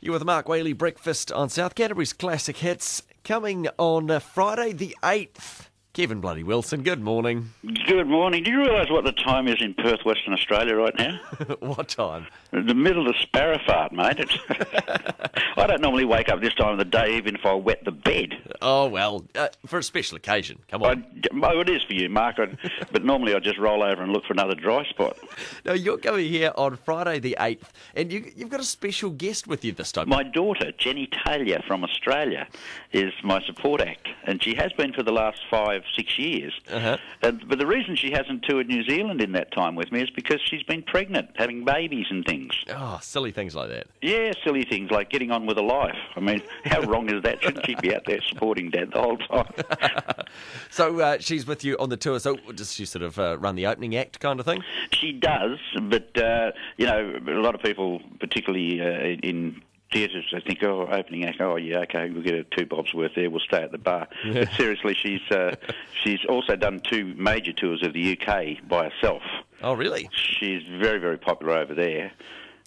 You with Mark Whaley, breakfast on South Canterbury's Classic Hits, coming on Friday the 8th. Kevin Bloody Wilson, good morning. Good morning. Do you realise what the time is in Perth, Western Australia right now? What time? The middle of the sparrow fart, mate. I don't normally wake up this time of the day even if I wet the bed. Oh, well, for a special occasion, come on. It is for you, Mark, but normally I just roll over and look for another dry spot. No, you're coming here on Friday the 8th, and you've got a special guest with you this time. My daughter, Jenny Taylor from Australia, is my support act, and she has been for the last 5-6 years. Uh-huh. But the reason she hasn't toured New Zealand in that time with me is because she's been pregnant, having babies and things. Oh, silly things like that. Yeah, silly things like getting on with a life. I mean, how wrong is that? Shouldn't she be out there supporting Dad the whole time? So she's with you on the tour, so does she sort of run the opening act kind of thing? She does, but, a lot of people, particularly in theatres, they think, oh, opening act, oh, yeah, okay, we'll get a 2 bobs worth there, we'll stay at the bar. But seriously, she's also done 2 major tours of the UK by herself. Oh, really? She's very, very popular over there.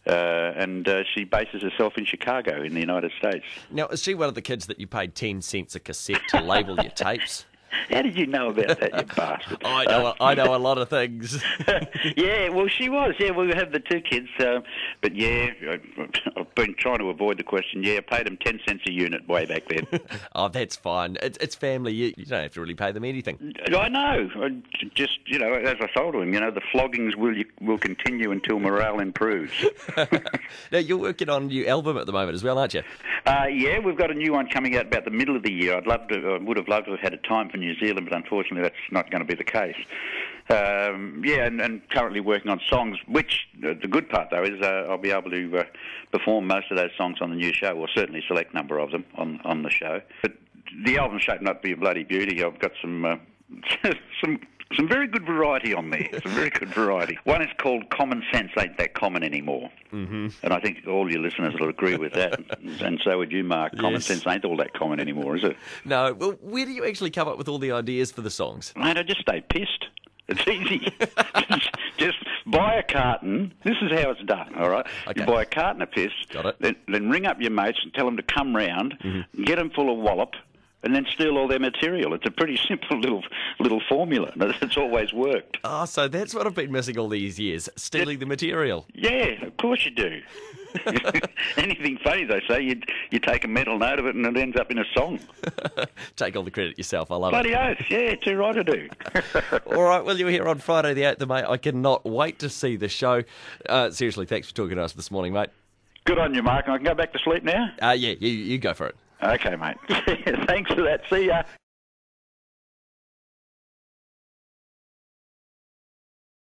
And she bases herself in Chicago in the United States. Now, is she one of the kids that you paid 10 cents a cassette to label your tapes? How did you know about that, you bastard? I know a lot of things. Yeah, well, she was. Yeah, we have the 2 kids. But, yeah, I've been trying to avoid the question. Yeah, I paid them 10 cents a unit way back then. Oh, that's fine. It's family. You don't have to really pay them anything. I know. Just, as I told him, the floggings will continue until morale improves. Now, you're working on a new album at the moment as well, aren't you? Yeah, we've got a new one coming out about the middle of the year. I would have loved to have had a time for New Zealand, but unfortunately that's not going to be the case. And currently working on songs, which the good part, though, is I'll be able to perform most of those songs on the new show, or certainly a select number of them on the show. But the album's shaping up to be a bloody beauty. I've got some some very good variety on there. Some very good variety. One is called Common Sense Ain't That Common Anymore. Mm-hmm. And I think all your listeners will agree with that. And so would you, Mark. Yes. Common sense ain't all that common anymore, is it? No. Well, where do you actually come up with all the ideas for the songs? Mate, I just stay pissed. It's easy. Just buy a carton. This is how it's done, all right? Okay. You buy a carton of piss. Got it. Then ring up your mates and tell them to come round, get them full of wallop, and then steal all their material. It's a pretty simple little formula. It's always worked. Oh, so that's what I've been missing all these years, stealing the material. Yeah, of course you do. Anything funny, they say, you take a mental note of it and it ends up in a song. Take all the credit yourself. I love Bloody it. oath, yeah, too right to do. All right, well, you're here on Friday the 8th of May. I cannot wait to see the show. Seriously, thanks for talking to us this morning, mate. Good on you, Mark. I can go back to sleep now? Yeah, you go for it. Okay, mate. Thanks for that. See ya.